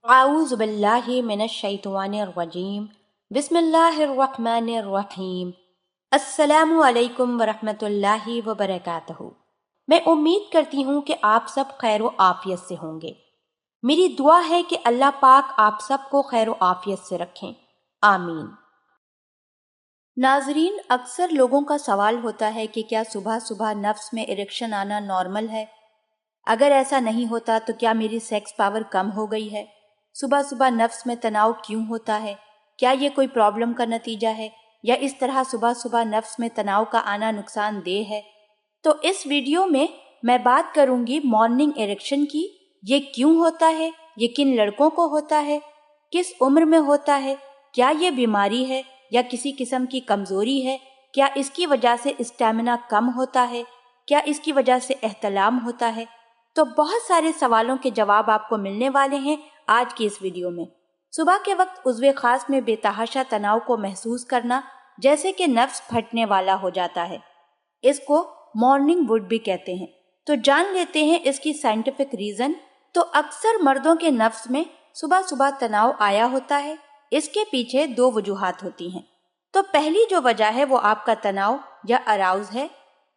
अऊज़ु बिल्लाहि मिनश शैतानिर रजीम। बिस्मिल्लाहिर्रहमानिर रहीम। अस्सलामु अलैकुम वरहमतुल्लाहि वबरकातुहू। मैं उम्मीद करती हूँ कि आप सब खैर व आफियत से होंगे। मेरी दुआ है कि अल्लाह पाक आप सबको खैर व आफियत से रखें, आमीन। नाजरीन, अक्सर लोगों का सवाल होता है कि क्या सुबह सुबह नफ्स में इरेक्शन आना नॉर्मल है? अगर ऐसा नहीं होता तो क्या मेरी सेक्स पावर कम हो गई है? सुबह सुबह नफ्स में तनाव क्यों होता है? क्या ये कोई प्रॉब्लम का नतीजा है, या इस तरह सुबह सुबह नफ्स में तनाव का आना नुकसानदेह है? तो इस वीडियो में मैं बात करूंगी मॉर्निंग इरेक्शन की। ये क्यों होता है, ये किन लड़कों को होता है, किस उम्र में होता है, क्या ये बीमारी है या किसी किस्म की कमजोरी है, क्या इसकी वजह से स्टैमिना कम होता है, क्या इसकी वजह से एहतलाम होता है। तो बहुत सारे सवालों के जवाब आपको मिलने वाले हैं आज की इस वीडियो में। सुबह के वक्त उज़्वे खास में बेतहाशा तनाव को महसूस करना, जैसे कि नफ्स फटने वाला हो जाता है, इसको मॉर्निंग वुड भी कहते हैं। तो जान लेते हैं इसकी साइंटिफिक रीजन। तो अक्सर मर्दों के नफ्स में सुबह सुबह तनाव आया होता है। इसके पीछे दो वजूहात होती हैं। तो पहली जो वजह है वो आपका तनाव या अराउज है,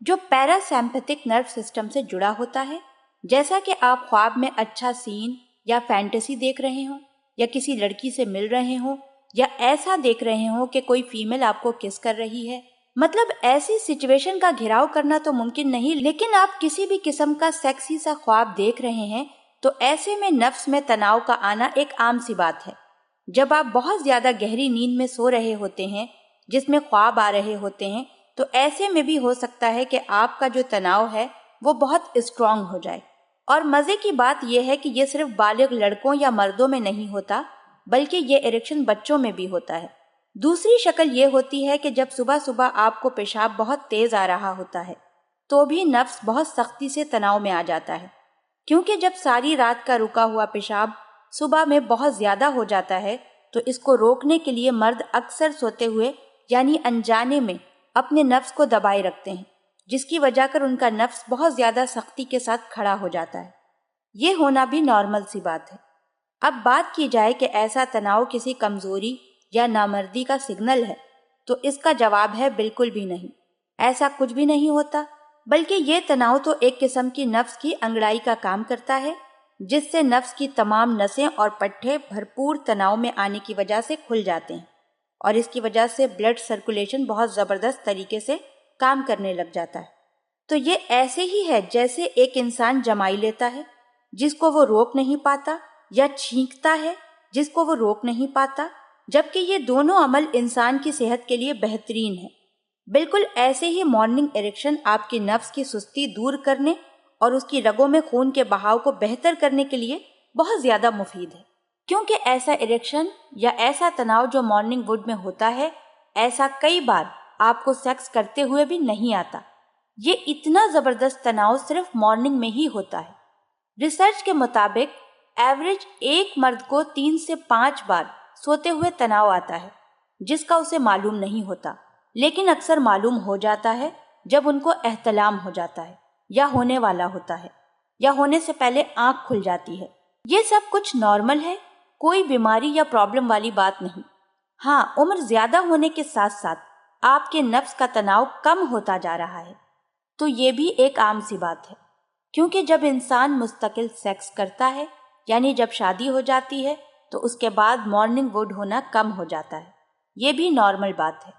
जो पैरासिम्पैथिक नर्व सिस्टम से जुड़ा होता है। जैसा कि आप ख्वाब में अच्छा सीन या फैंटेसी देख रहे हो, या किसी लड़की से मिल रहे हो, या ऐसा देख रहे हो कि कोई फीमेल आपको किस कर रही है। मतलब ऐसी सिचुएशन का घिराव करना तो मुमकिन नहीं, लेकिन आप किसी भी किस्म का सेक्सी सा ख्वाब देख रहे हैं, तो ऐसे में नफ्स में तनाव का आना एक आम सी बात है। जब आप बहुत ज्यादा गहरी नींद में सो रहे होते हैं, जिसमें ख्वाब आ रहे होते हैं, तो ऐसे में भी हो सकता है कि आपका जो तनाव है वो बहुत स्ट्रांग हो जाए। और मजे की बात यह है कि ये सिर्फ बालिग लड़कों या मर्दों में नहीं होता, बल्कि ये इरेक्शन बच्चों में भी होता है। दूसरी शक्ल ये होती है कि जब सुबह सुबह आपको पेशाब बहुत तेज आ रहा होता है, तो भी नफ्स बहुत सख्ती से तनाव में आ जाता है, क्योंकि जब सारी रात का रुका हुआ पेशाब सुबह में बहुत ज्यादा हो जाता है, तो इसको रोकने के लिए मर्द अक्सर सोते हुए यानी अनजाने में अपने नफ्स को दबाए रखते हैं, जिसकी वजह कर उनका नफ्स बहुत ज्यादा सख्ती के साथ खड़ा हो जाता है। ये होना भी नॉर्मल सी बात है। अब बात की जाए कि ऐसा तनाव किसी कमजोरी या नामर्दी का सिग्नल है, तो इसका जवाब है बिल्कुल भी नहीं। ऐसा कुछ भी नहीं होता, बल्कि ये तनाव तो एक किस्म की नफ्स की अंगड़ाई का काम करता है, जिससे नफ्स की तमाम नसें और पट्टे भरपूर तनाव में आने की वजह से खुल जाते हैं, और इसकी वजह से ब्लड सर्कुलेशन बहुत जबरदस्त तरीके से काम करने लग जाता है। तो ये ऐसे ही है जैसे एक इंसान जमाई लेता है, जिसको वो रोक नहीं पाता, या छींकता है, जिसको वो रोक नहीं पाता, जबकि ये दोनों अमल इंसान की सेहत के लिए बेहतरीन है। बिल्कुल ऐसे ही मॉर्निंग इरेक्शन आपकी नफ्स की सुस्ती दूर करने और उसकी रगों में खून के बहाव को बेहतर करने के लिए बहुत ज्यादा मुफीद है। क्योंकि ऐसा इरेक्शन या ऐसा तनाव जो मॉर्निंग वुड में होता है, ऐसा कई बार आपको सेक्स करते हुए भी नहीं आता। ये इतना जबरदस्त तनाव सिर्फ मॉर्निंग में ही होता है। रिसर्च के मुताबिक एवरेज एक मर्द को 3 से 5 बार सोते हुए तनाव आता है, जिसका उसे मालूम नहीं होता, लेकिन अक्सर मालूम हो जाता है जब उनको एहतलाम हो जाता है, या होने वाला होता है, या होने से पहले आंख खुल जाती है। ये सब कुछ नॉर्मल है, कोई बीमारी या प्रॉब्लम वाली बात नहीं। हाँ, उम्र ज्यादा होने के साथ साथ आपके नफ्स का तनाव कम होता जा रहा है, तो ये भी एक आम सी बात है। क्योंकि जब इंसान मुस्तकिल सेक्स करता है, यानी जब शादी हो जाती है, तो उसके बाद मॉर्निंग वुड होना कम हो जाता है। ये भी नॉर्मल बात है।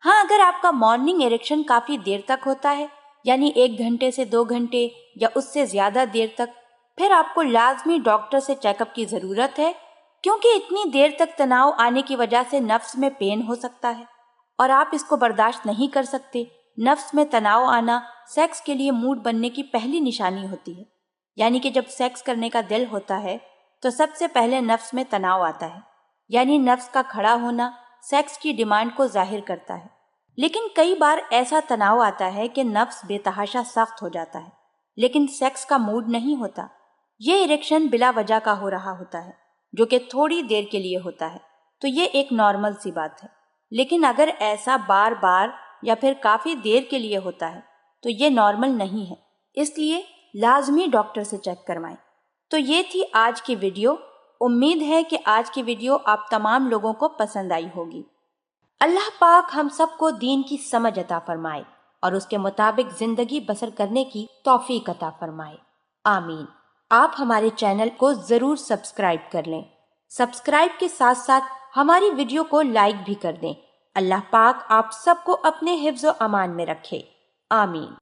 हाँ, अगर आपका मॉर्निंग इरेक्शन काफी देर तक होता है, यानी 1 घंटे से 2 घंटे या उससे ज्यादा देर तक, फिर आपको लाजमी डॉक्टर से चेकअप की जरूरत है, क्योंकि इतनी देर तक तनाव आने की वजह से नफ्स में पेन हो सकता है और आप इसको बर्दाश्त नहीं कर सकते। नफ्स में तनाव आना सेक्स के लिए मूड बनने की पहली निशानी होती है। यानी कि जब सेक्स करने का दिल होता है, तो सबसे पहले नफ्स में तनाव आता है, यानी नफ्स का खड़ा होना सेक्स की डिमांड को जाहिर करता है। लेकिन कई बार ऐसा तनाव आता है कि नफ्स बेतहाशा सख्त हो जाता है, लेकिन सेक्स का मूड नहीं होता। ये इरेक्शन बिला वजह का हो रहा होता है, जो कि थोड़ी देर के लिए होता है, तो ये एक नॉर्मल सी बात है। लेकिन अगर ऐसा बार बार या फिर काफी देर के लिए होता है, तो ये नॉर्मल नहीं है, इसलिए लाजमी डॉक्टर से चेक करवाएं। तो ये थी आज की वीडियो। امید ہے کہ آج کی ویڈیو آپ تمام لوگوں کو پسند آئی ہوگی۔ اللہ پاک ہم سب کو دین کی سمجھ عطا فرمائے اور اس کے مطابق زندگی بسر کرنے کی توفیق عطا فرمائے، آمین۔ آپ ہمارے چینل کو ضرور سبسکرائب کر لیں۔ سبسکرائب کے ساتھ ساتھ ہماری ویڈیو کو لائک بھی کر دیں۔ اللہ پاک آپ سب کو اپنے حفظ و امان میں رکھے، آمین۔